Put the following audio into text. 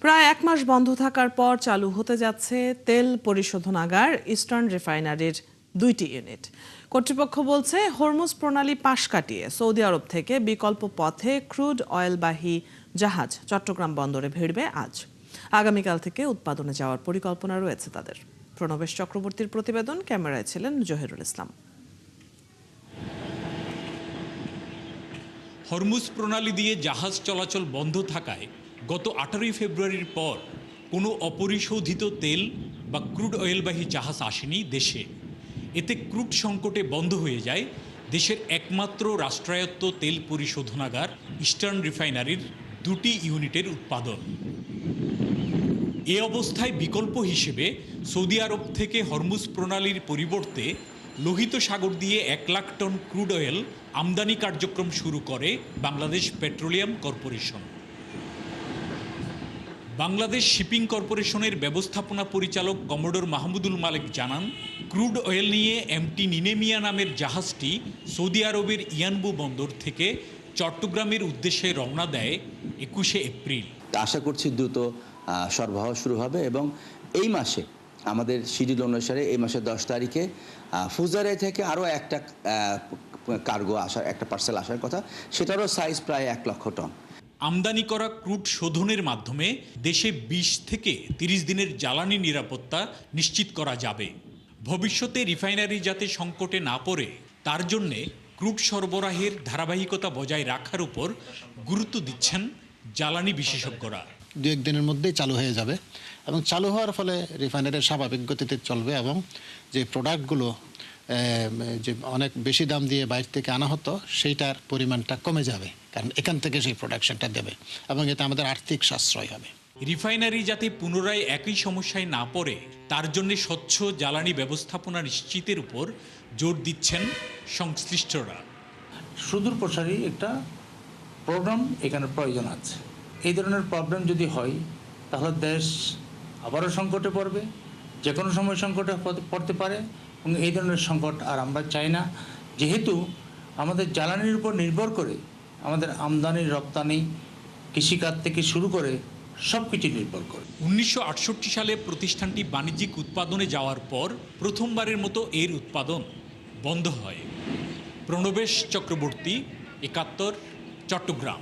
প্রায় এক মাস বন্ধ থাকার পর চালু হতে যাচ্ছে তেল পরিশোধনাগার ইস্টার্ন রিফাইনারির 2টি ইউনিট। কর্তৃপক্ষ বলছে হরমুজ প্রণালী পাশ কাটিয়ে সৌদি আরব থেকে বিকল্প পথে ক্রুড অয়েলবাহী জাহাজ চট্টগ্রাম বন্দরে ভিড়বে আজ। আগামীকাল থেকে উৎপাদনে যাওয়ার পরিকল্পনা রয়েছে তাদের। প্রণবেশ চক্রবর্তীর প্রতিবেদন, ক্যামেরায় ছিলেন জহিরুল ইসলাম। হরমুজ প্রণালী দিয়ে জাহাজ চলাচল বন্ধ থাকায় গত 18 ফেব্রুয়ারির পর কোনো অপরিশোধিত তেল বা ক্রুড অয়েলবাহী জাহাজ আসেনি দেশে। এতে ক্রুড সংকটে বন্ধ হয়ে যায় দেশের একমাত্র রাষ্ট্রায়ত্ত তেল পরিশোধনাগার ইস্টার্ন রিফাইনারির 2টি ইউনিটের উৎপাদন। এ অবস্থায় বিকল্প হিসেবে সৌদি আরব থেকে হরমুজ প্রণালীর পরিবর্তে লোহিত সাগর দিয়ে 1 লাখ টন ক্রুড অয়েল আমদানি কার্যক্রম শুরু করে Bangladesh petroleum corporation. Bangladesh shipping কর্পোরেশনের ব্যবস্থাপনা পরিচালক কমোডর মাহমুদুল মালেক জানান, ক্রুড অয়েল নিয়ে এমটি নিনেমিয়া নামের জাহাজটি সৌদি আরবের ইয়ানবু বন্দর থেকে চট্টগ্রামের উদ্দেশ্যে রওনা দেয় 21শে এপ্রিল। আশা করছি দ্রুত সরবরাহ শুরু হবে এবং এই মাসে আমাদের শিডিউল অনুসারে এই মাসের 10 তারিখে ফুজারে থেকে আরও একটা কার্গো আসার, একটা পার্সেল আসার কথা, সেটারও সাইজ প্রায় 1 লক্ষ টন। আমদানি করা ক্রুড শোধনের মাধ্যমে দেশে 20 থেকে 30 দিনের জ্বালানি নিরাপত্তা নিশ্চিত করা যাবে। ভবিষ্যতে রিফাইনারি যাতে সংকটে না পড়ে তার জন্যে ক্রুড সরবরাহের ধারাবাহিকতা বজায় রাখার উপর গুরুত্ব দিচ্ছেন জ্বালানি বিশেষজ্ঞরা। 2-1 দিনের মধ্যেই চালু হয়ে যাবে এবং চালু হওয়ার ফলে রিফাইনারির স্বাভাবিক গতিতে চলবে এবং যে প্রোডাক্টগুলো যে অনেক বেশি দাম দিয়ে বাইরে থেকে আনা হতো সেইটার পরিমাণটা কমে যাবে, কারণ এখান থেকে সেই প্রোডাকশনটা দেবে এবং এতে আমাদের আর্থিক সাশ্রয় হবে। রিফাইনারি যাতে পুনরায় একই সমস্যায় না পড়ে তার জন্য স্বচ্ছ জ্বালানি ব্যবস্থাপনা নিশ্চিতের উপর জোর দিচ্ছেন সংশ্লিষ্টরা। সুদূর প্রসারী একটা প্রোগ্রাম এখানে প্রয়োজন আছে। এই ধরনের প্রবলেম যদি হয় তাহলে দেশ আবারও সংকটে পড়বে, যে কোনো সময় সংকটে পড়তে পারে এবং এই ধরনের সংকট আর আমরা চাই না। যেহেতু আমাদের জ্বালানির উপর নির্ভর করে আমাদের আমদানি রপ্তানি, কৃষিখাত থেকে শুরু করে সব কিছু নির্ভর করে। 1968 সালে প্রতিষ্ঠানটি বাণিজ্যিক উৎপাদনে যাওয়ার পর প্রথমবারের মতো এর উৎপাদন বন্ধ হয়। প্রণবেশ চক্রবর্তী, 71, চট্টগ্রাম।